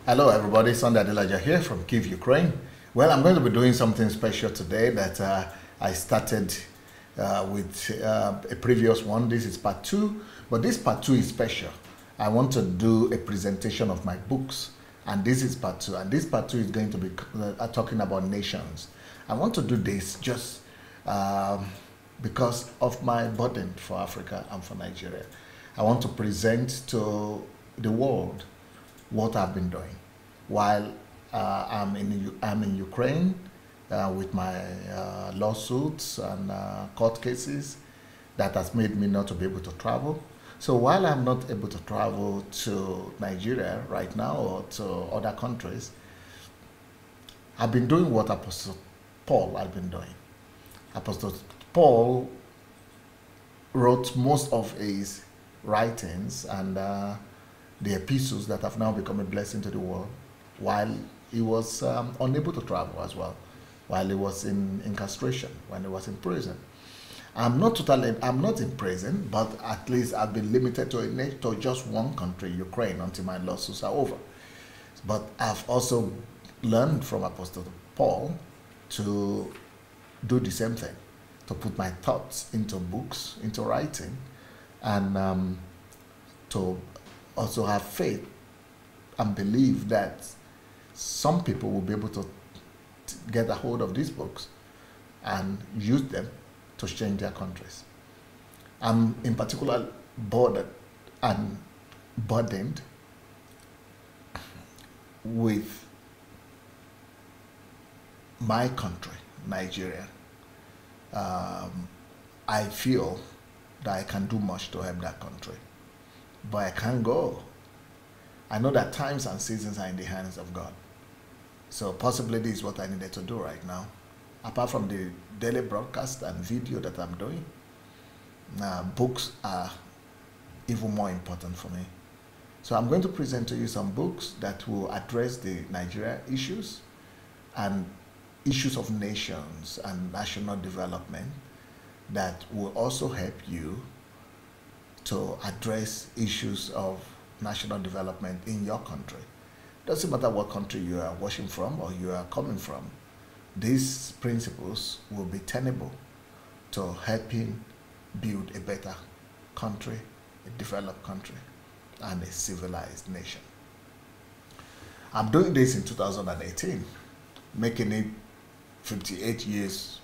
Hello everybody, Untitled here from Kyiv, Ukraine. Well, I'm going to be doing something special today that I started with a previous one. This is part 2, but this part 2 is special. I want to do a presentation of my books, and this is part 2, and this part 2 is going to be talking about nations. I want to do this just because of my burden for Africa and for Nigeria. I want to present to the world what I've been doing while I'm in Ukraine with my lawsuits and court cases that has made me not to be able to travel. So while I'm not able to travel to Nigeria right now or to other countries, I've been doing what Apostle Paul has been doing. Apostle Paul wrote most of his writings and the epistles that have now become a blessing to the world while he was unable to travel as well, while he was in incarceration, when he was in prison. I'm not in prison, but at least I've been limited to just one country, Ukraine, until my lawsuits are over. But I've also learned from Apostle Paul to do the same thing, to put my thoughts into books, into writing, and to also have faith and believe that some people will be able to get a hold of these books and use them to change their countries. I'm in particular bothered and burdened with my country, Nigeria. I feel that I can do much to help that country, but I can't go. I know that times and seasons are in the hands of God. So possibly this is what I needed to do right now. Apart from the daily broadcast and video that I'm doing, books are even more important for me. So I'm going to present to you some books that will address the Nigeria issues and issues of nations and national development that will also help you to address issues of national development in your country. Doesn't matter what country you are watching from or you are coming from. These principles will be tenable to helping build a better country, a developed country, and a civilized nation. I'm doing this in 2018, making it 58 years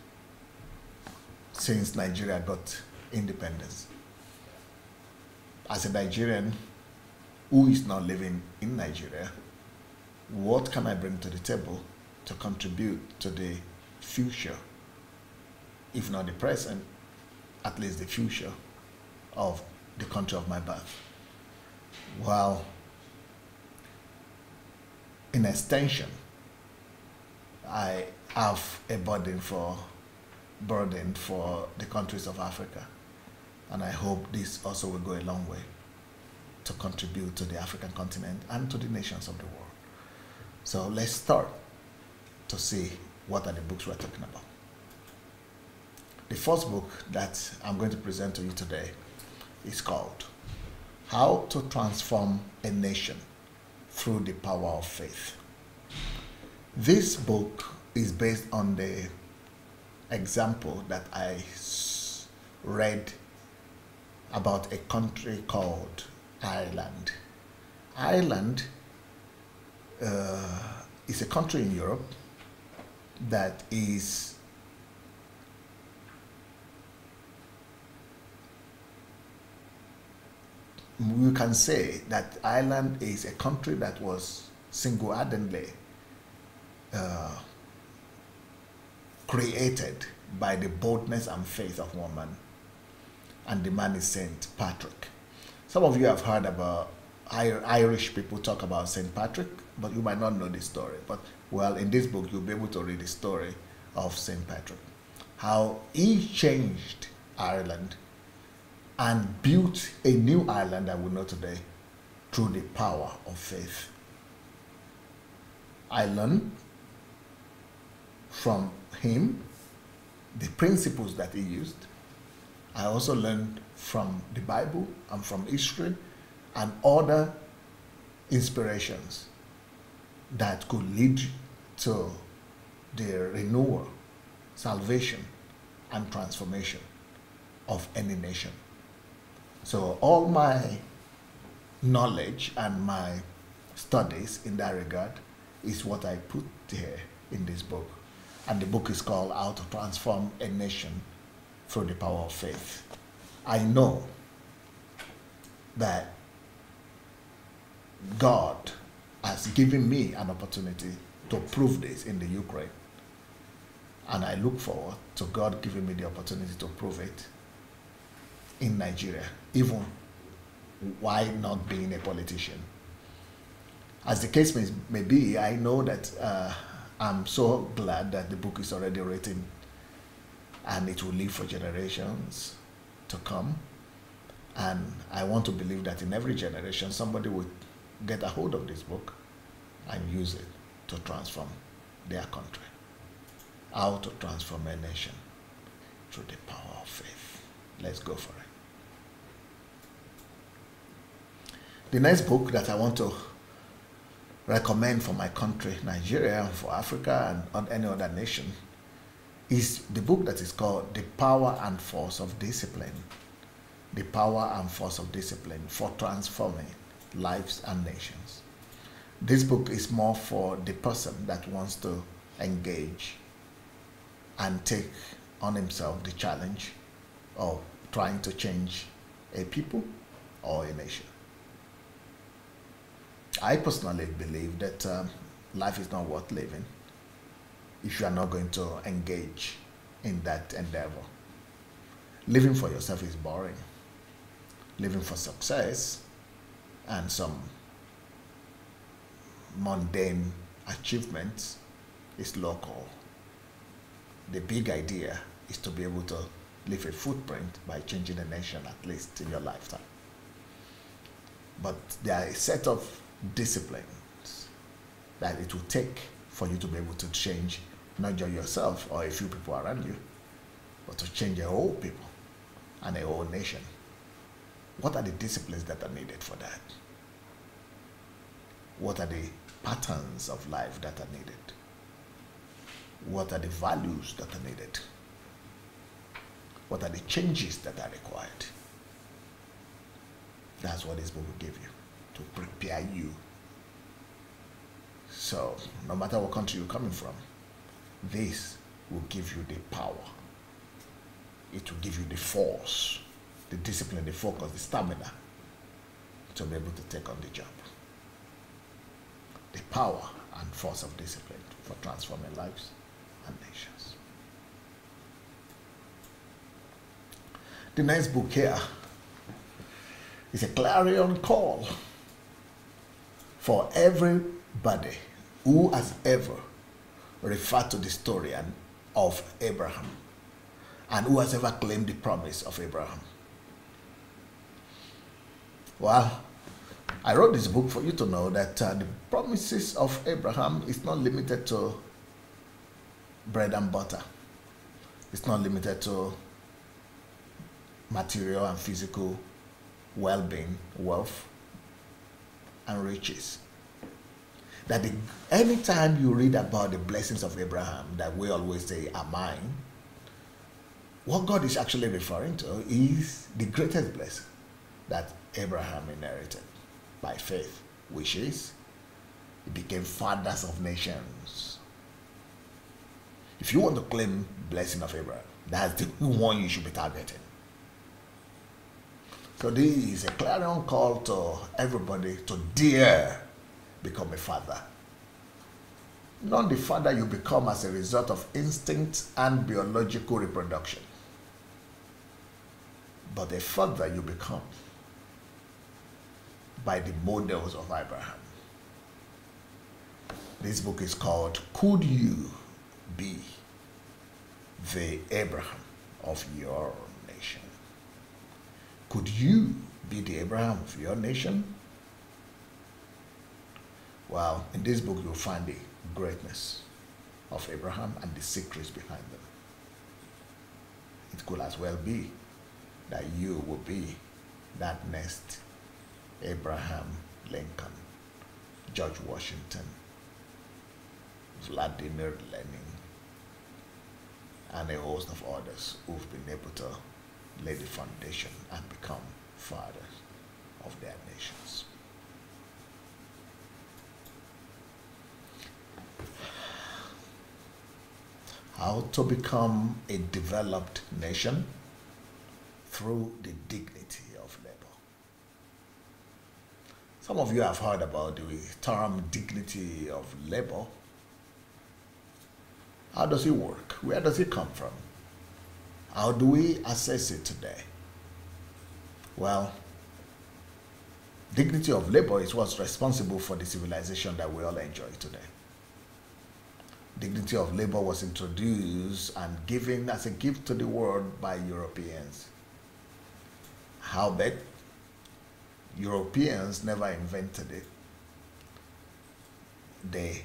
since Nigeria got independence. As a Nigerian who is not living in Nigeria, what can I bring to the table to contribute to the future, if not the present, at least the future of the country of my birth? Well, in extension, I have a burden for the countries of Africa, and I hope this also will go a long way to contribute to the African continent and to the nations of the world. So let's start to see what are the books we're talking about. The first book that I'm going to present to you today is called How to Transform a Nation Through the Power of Faith. This book is based on the example that I read about a country called Ireland. Ireland is a country in Europe that is we can say that Ireland is a country that was single-handedly created by the boldness and faith of one man, and the man is Saint Patrick. Some of you have heard about Irish people talk about Saint Patrick, but you might not know the story. But well, in this book, you'll be able to read the story of Saint Patrick, how he changed Ireland and built a new Ireland that we know today through the power of faith. I learned from him the principles that he used. I also learned from the Bible and from history and other inspirations that could lead to the renewal, salvation, and transformation of any nation. So all my knowledge and my studies in that regard is what I put here in this book. And the book is called How to Transform a Nation Through the Power of Faith. I know that God has given me an opportunity to prove this in the Ukraine. And I look forward to God giving me the opportunity to prove it in Nigeria, even while not being a politician. As the case may be, I know that I'm so glad that the book is already written and it will live for generations to come. And I want to believe that in every generation, somebody will get a hold of this book and use it to transform their country. How to transform a nation through the power of faith. Let's go for it. The next book that I want to recommend for my country, Nigeria, for Africa, and any other nation, is the book that is called The Power and Force of Discipline. The Power and Force of Discipline for Transforming Lives and Nations. This book is more for the person that wants to engage and take on himself the challenge of trying to change a people or a nation. I personally believe that life is not worth living if you are not going to engage in that endeavor. Living for yourself is boring. Living for success and some mundane achievements is local. The big idea is to be able to leave a footprint by changing a nation, at least in your lifetime. But there are a set of disciplines that it will take for you to be able to change not just yourself or a few people around you, but to change a whole people and a whole nation. What are the disciplines that are needed for that? What are the patterns of life that are needed? What are the values that are needed? What are the changes that are required? That's what this book will give you, to prepare you. So, no matter what country you're coming from, this will give you the power. It will give you the force, the discipline, the focus, the stamina to be able to take on the job. The power and force of discipline for transforming lives and nations. The next book here is a clarion call for everybody who has ever referred to the story of Abraham and who has ever claimed the promise of Abraham. Well, I wrote this book for you to know that the promises of Abraham is not limited to bread and butter. It's not limited to material and physical well-being, wealth, and riches. That anytime you read about the blessings of Abraham that we always say are mine, what God is actually referring to is the greatest blessing that Abraham inherited by faith, which is he became fathers of nations. If you want to claim blessing of Abraham, that's the one you should be targeting. So this is a clarion call to everybody to dare become a father. Not the father you become as a result of instinct and biological reproduction, but a father you become by the models of Abraham. This book is called Could You Be the Abraham of Your Nation? Could you be the Abraham of your nation? Well, in this book you'll find the greatness of Abraham and the secrets behind them. It could as well be that you will be that next Abraham Lincoln, George Washington, Vladimir Lenin, and a host of others who've been able to lay the foundation and become fathers of their nations. How to become a developed nation? Through the dignity of labor. Some of you have heard about the term dignity of labor. How does it work? Where does it come from? How do we assess it today? Well, dignity of labor is what's responsible for the civilization that we all enjoy today. Dignity of labor was introduced and given as a gift to the world by Europeans. Howbeit, Europeans never invented it. They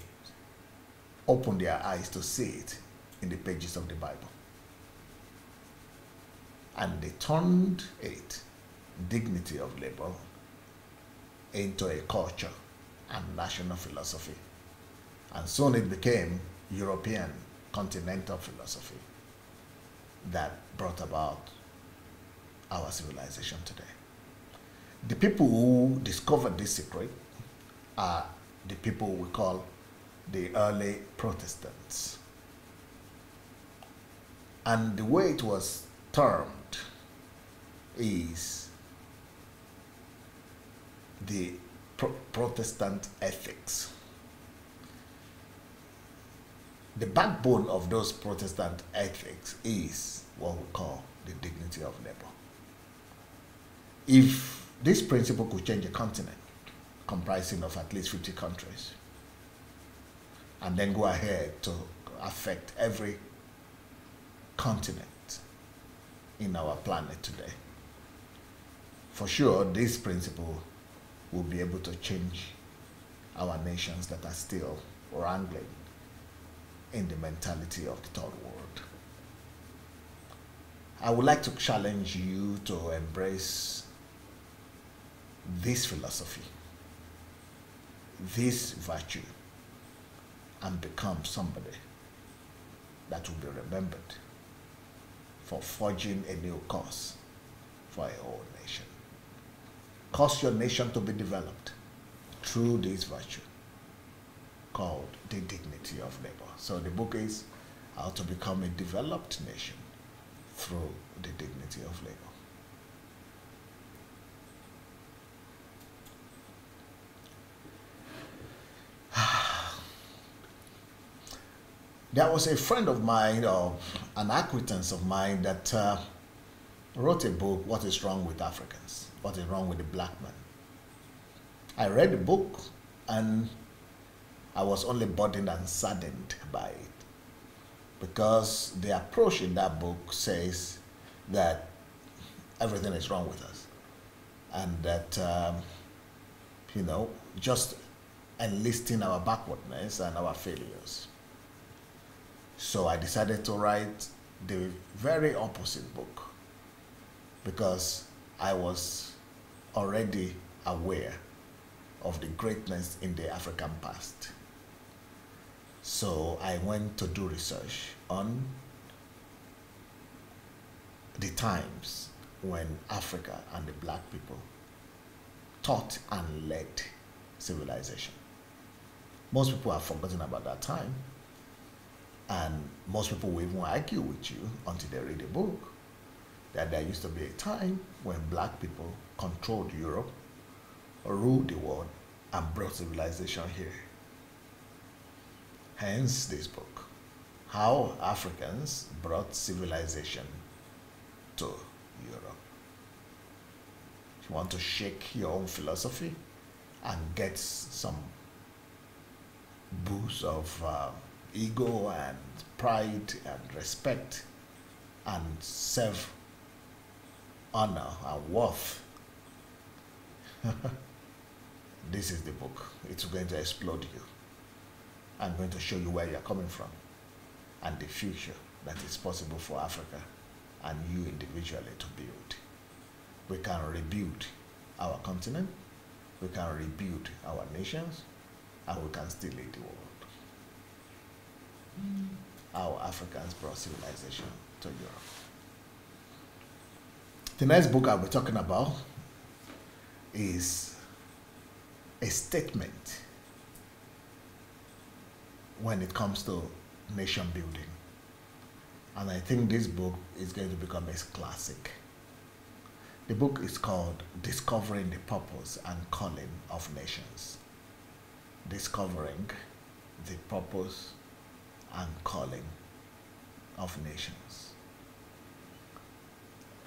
opened their eyes to see it in the pages of the Bible. And they turned it, dignity of labor, into a culture and national philosophy. And soon it became European continental philosophy that brought about our civilization today. The people who discovered this secret are the people we call the early Protestants. And the way it was termed is the Protestant ethics. The backbone of those Protestant ethics is what we call the dignity of labor. If this principle could change a continent comprising of at least 50 countries, and then go ahead to affect every continent in our planet today, for sure this principle will be able to change our nations that are still wrangling in the mentality of the third world. I would like to challenge you to embrace this philosophy, this virtue, and become somebody that will be remembered for forging a new course for a whole nation. Cause your nation to be developed through this virtue called the dignity of labor. So the book is How to Become a Developed Nation Through the Dignity of Labor. There was a friend of mine, or an acquaintance of mine, that wrote a book, What is Wrong with Africans? What is Wrong with the Black Man? I read the book and I was only burdened and saddened by it, because the approach in that book says that everything is wrong with us, and that, just enlisting our backwardness and our failures. So I decided to write the very opposite book, because I was already aware of the greatness in the African past. So I went to do research on the times when Africa and the black people taught and led civilization. Most people have forgotten about that time, and most people will even argue with you until they read the book that there used to be a time when black people controlled Europe, ruled the world, and brought civilization here. Hence this book, How Africans Brought Civilization to Europe. If you want to shake your own philosophy and get some boost of ego and pride and respect and self-honor and worth, this is the book. It's going to explode you. I'm going to show you where you're coming from and the future that is possible for Africa and you individually to build. We can rebuild our continent, we can rebuild our nations, and we can still lead the world. how Africans brought civilization to Europe. The next book I'll be talking about is a statement when it comes to nation building. And I think this book is going to become a classic. The book is called Discovering the Purpose and Calling of Nations. Discovering the Purpose and Calling of Nations.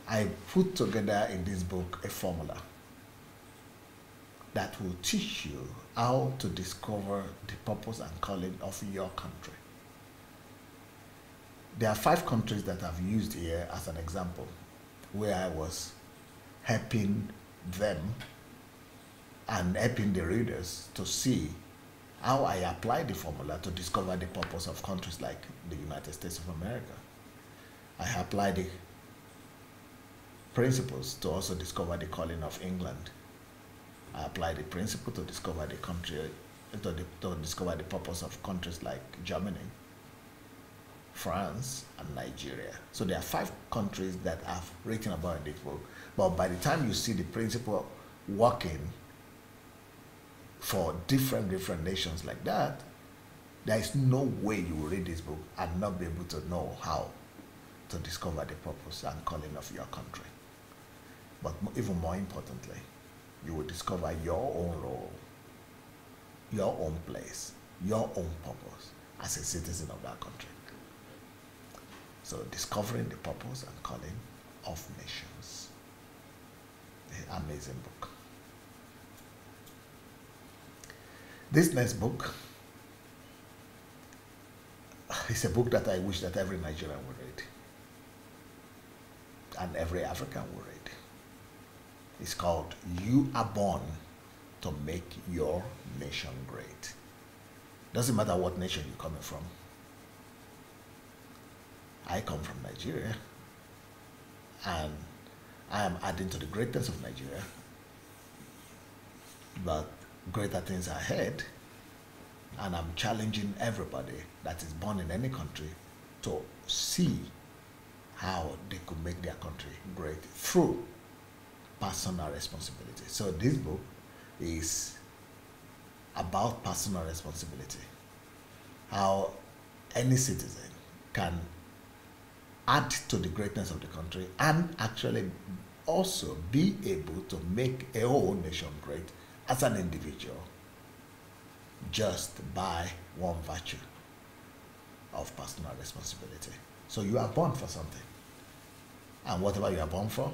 I put together in this book a formula that will teach you how to discover the purpose and calling of your country. There are 5 countries that I've used here as an example, where I was helping them and helping the readers to see how I apply the formula to discover the purpose of countries like the United States of America. I apply the principles to also discover the calling of England. I apply the principle to discover the country, to discover the purpose of countries like Germany, France, and Nigeria. So there are 5 countries that I've written about in this book. But by the time you see the principle working for different nations like that, there is no way you will read this book and not be able to know how to discover the purpose and calling of your country. But even more importantly, you will discover your own role, your own place, your own purpose as a citizen of that country. So discovering the purpose and calling of nations. An amazing book. This next book is a book that I wish that every Nigerian would read and every African would read. It's called You Are Born to Make Your Nation Great. Doesn't matter what nation you're coming from. I come from Nigeria, and I am adding to the greatness of Nigeria, but greater things are ahead, and I'm challenging everybody that is born in any country to see how they could make their country great through personal responsibility. So this book is about personal responsibility, how any citizen can add to the greatness of the country and actually also be able to make a whole nation great as an individual just by one virtue of personal responsibility. So you are born for something, and whatever you are born for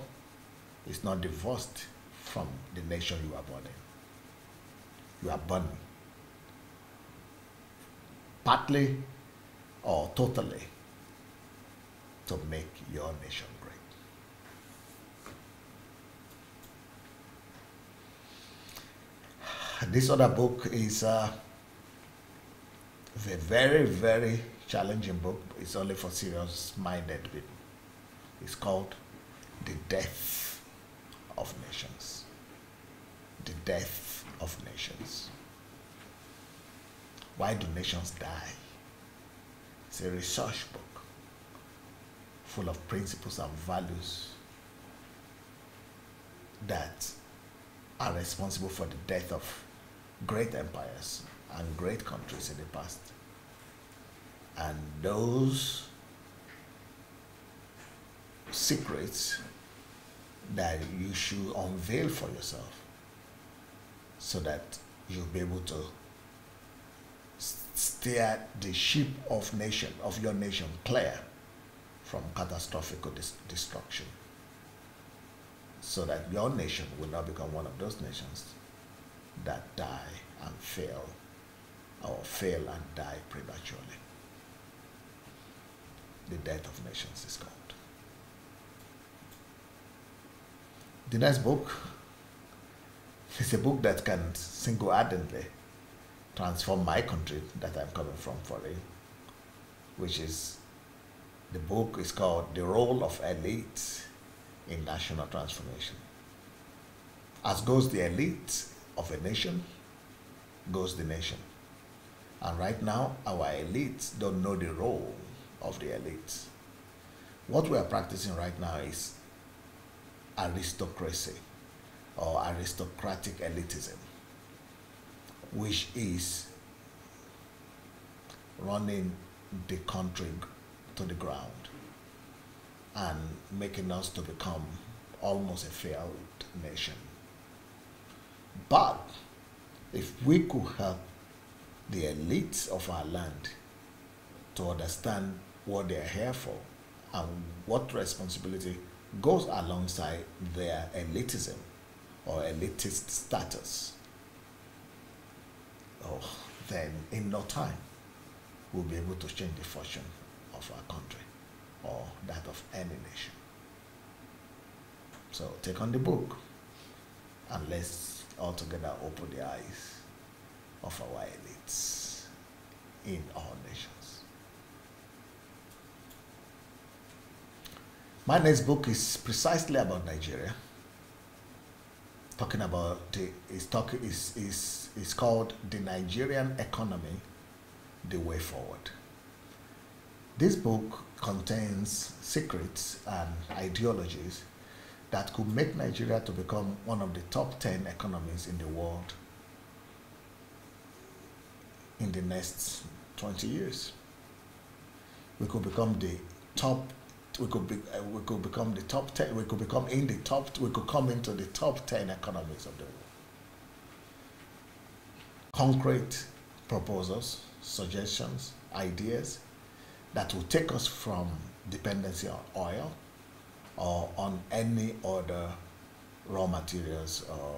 is not divorced from the nation you are born in. You are born partly or totally to make your nation great. This other book is a very challenging book. It's only for serious-minded people. It's called The Death of Nations. The Death of Nations. Why do nations die? It's a research book full of principles and values that are responsible for the death of great empires and great countries in the past. And those secrets that you should unveil for yourself so that you'll be able to steer the ship of your nation clear from catastrophic destruction, so that your nation will not become one of those nations that die and fail, or fail and die prematurely. The Death of Nations is called. The next book is a book that can single-handedly transform my country that I'm coming from for it, which is, the book is called The Role of Elite in National Transformation. As goes the elite of a nation, goes the nation. And right now, our elites don't know the role of the elites. What we are practicing right now is aristocracy or aristocratic elitism, which is running the country to the ground and making us to become almost a failed nation. But if we could help the elites of our land to understand what they are here for and what responsibility goes alongside their elitism or elitist status, then in no time we'll be able to change the fortune of our country or that of any nation. So take on the book and let's all together open the eyes of our elites in all nations. My next book is precisely about Nigeria. Talking about it's called The Nigerian Economy, The Way Forward. This book contains secrets and ideologies that could make Nigeria to become one of the top 10 economies in the world in the next 20 years. We could become the top. We could become the top 10. We could become in the top. We could come into the top 10 economies of the world. Concrete proposals, suggestions, ideas that will take us from dependency on oil or on any other raw materials or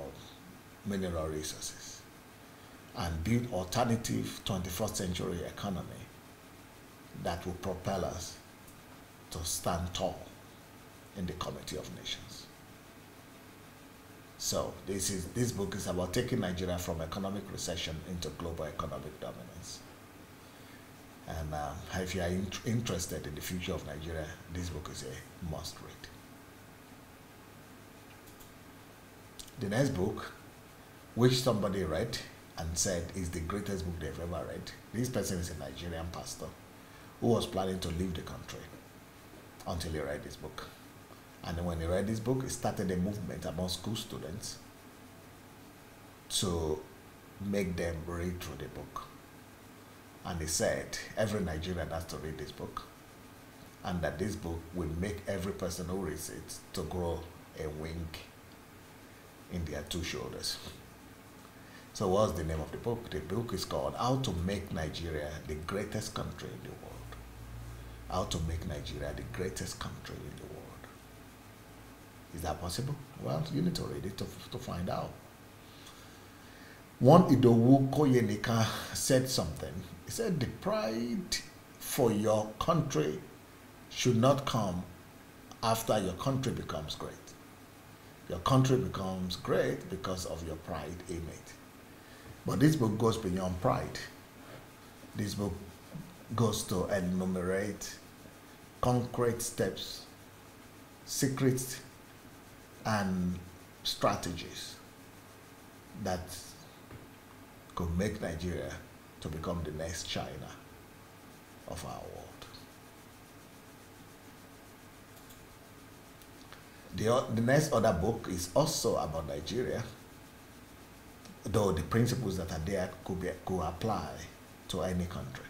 mineral resources and build alternative 21st century economy that will propel us to stand tall in the Community of Nations. So this book is about taking Nigeria from economic recession into global economic dominance. And if you are interested in the future of Nigeria, this book is a must read. The next book, which somebody read and said is the greatest book they've ever read. This person is a Nigerian pastor who was planning to leave the country until he read this book. And when he read this book, he started a movement among school students to make them read through the book. And he said every Nigerian has to read this book, and that this book will make every person who reads it to grow a wing in their two shoulders. So what's the name of the book? The book is called How to Make Nigeria the Greatest Country in the World. How to Make Nigeria the Greatest Country in the World. Is that possible? Well, you need to read it to find out. One Idowu Koyenika said something. He said, the pride for your country should not come after your country becomes great. Your country becomes great because of your pride in it. But this book goes beyond pride. This book goes to enumerate concrete steps, secrets, and strategies that could make Nigeria to become the next China of our world. The next other book is also about Nigeria, though the principles that are there could apply to any country.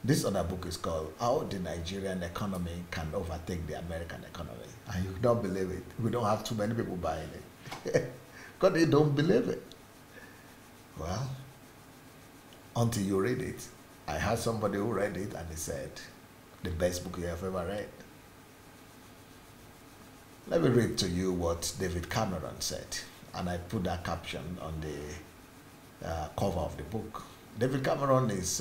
This other book is called How the Nigerian Economy Can Overtake the American Economy. And you don't believe it. We don't have too many people buying it. Because they don't believe it. Well, until you read it, I had somebody who read it and he said, the best book you have ever read. Let me read to you what David Cameron said. And I put that caption on the cover of the book. David Cameron is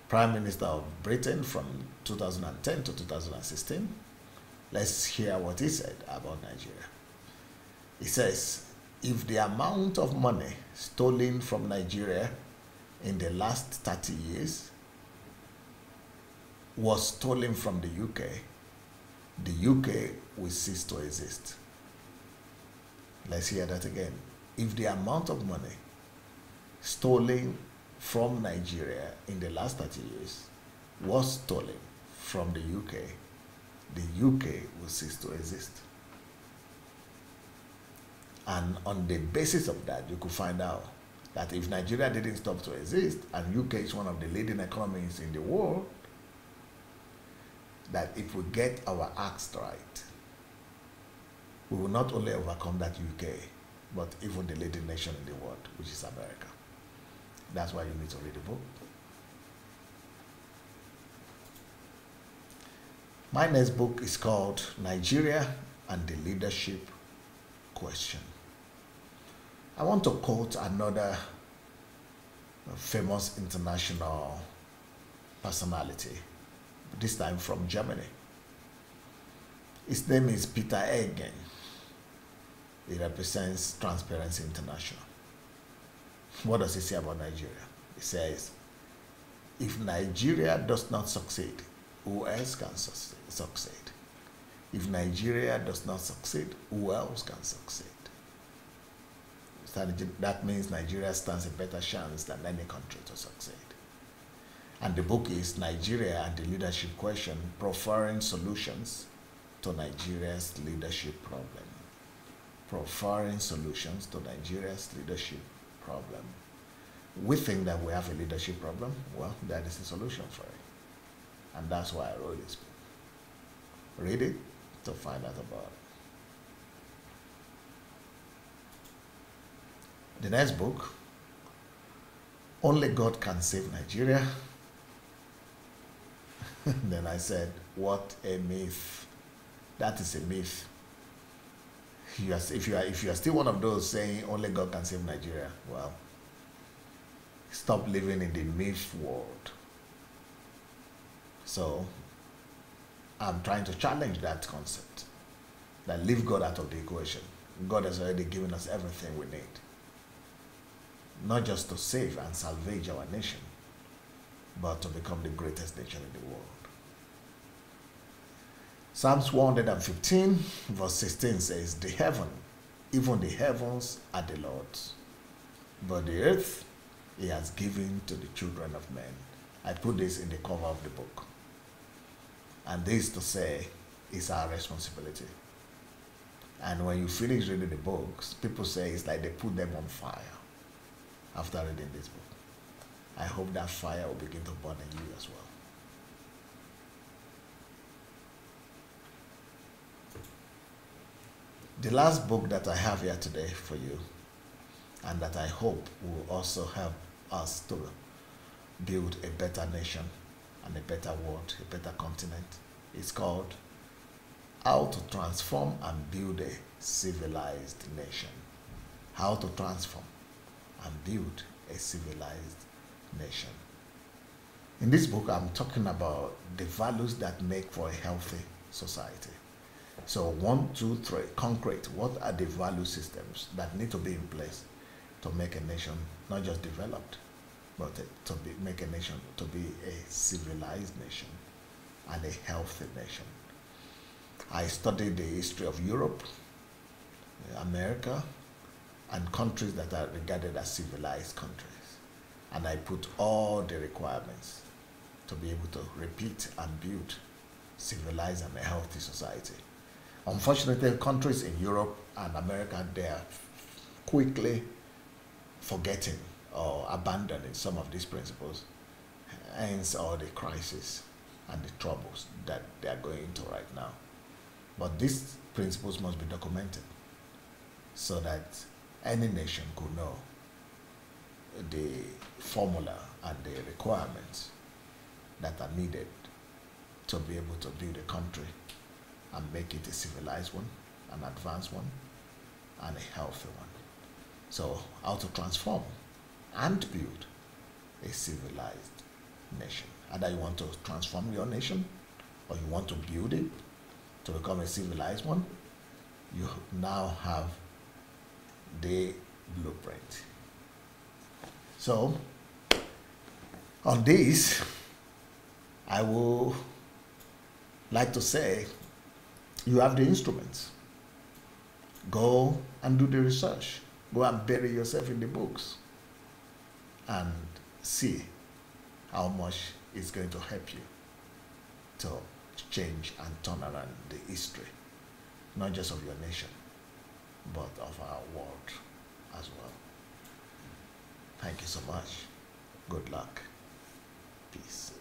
Prime Minister of Britain from 2010 to 2016. Let's hear what he said about Nigeria. He says, if the amount of money stolen from Nigeria in the last 30 years was stolen from the UK will cease to exist. Let's hear that again. If the amount of money stolen from Nigeria in the last 30 years was stolen from the UK, the UK will cease to exist. And on the basis of that, you could find out that if Nigeria didn't stop to exist, and UK is one of the leading economies in the world, that if we get our acts right, we will not only overcome that UK, but even the leading nation in the world, which is America. That's why you need to read the book. My next book is called Nigeria and the Leadership Question. I want to quote another famous international personality, this time from Germany. His name is Peter Egen. He represents Transparency International. What does he say about Nigeria? He says, if Nigeria does not succeed, who else can succeed? If Nigeria does not succeed, who else can succeed? That means Nigeria stands a better chance than any country to succeed. And the book is Nigeria and the Leadership Question, Proffering Solutions to Nigeria's Leadership Problem. Proffering solutions to Nigeria's leadership problem. We think that we have a leadership problem. Well, that is a solution for it. And that's why I wrote this book. Read it to find out about it. The next book, Only God Can Save Nigeria. Then I said, what a myth. That is a myth. If you are still one of those saying only God can save Nigeria, well, stop living in the myth world. So I'm trying to challenge that concept, that leave God out of the equation. God has already given us everything we need, not just to save and salvage our nation, but to become the greatest nation in the world. Psalms 115 verse 16 says, even the heavens are the Lord's, but the earth he has given to the children of men. I put this in the cover of the book. And this to say is our responsibility. And when you finish reading the books, people say it's like they put them on fire after reading this book. I hope that fire will begin to burn in you as well. The last book that I have here today for you, and that I hope will also help us to build a better nation and a better world, a better continent, is called How to Transform and Build a Civilized Nation. How to transform and build a civilized nation. In this book, I'm talking about the values that make for a healthy society. So 1, 2, 3, concrete. What are the value systems that need to be in place to make a nation not just developed, but make a nation to be a civilized nation and a healthy nation? I studied the history of Europe, America, and countries that are regarded as civilized countries. And I put all the requirements to be able to repeat and build civilized and a healthy society. Unfortunately, countries in Europe and America, they are quickly forgetting or abandoning some of these principles, hence all the crises and the troubles that they are going into right now. But these principles must be documented so that any nation could know the formula and the requirements that are needed to be able to build a country and make it a civilized one, an advanced one, and a healthy one. So, how to transform and build a civilized nation. Either you want to transform your nation, or you want to build it to become a civilized one, you now have the blueprint. So, on this, I will like to say, you have the instruments. Go and do the research. Go and bury yourself in the books and see how much it's going to help you to change and turn around the history, not just of your nation, but of our world as well. Thank you so much. Good luck. Peace.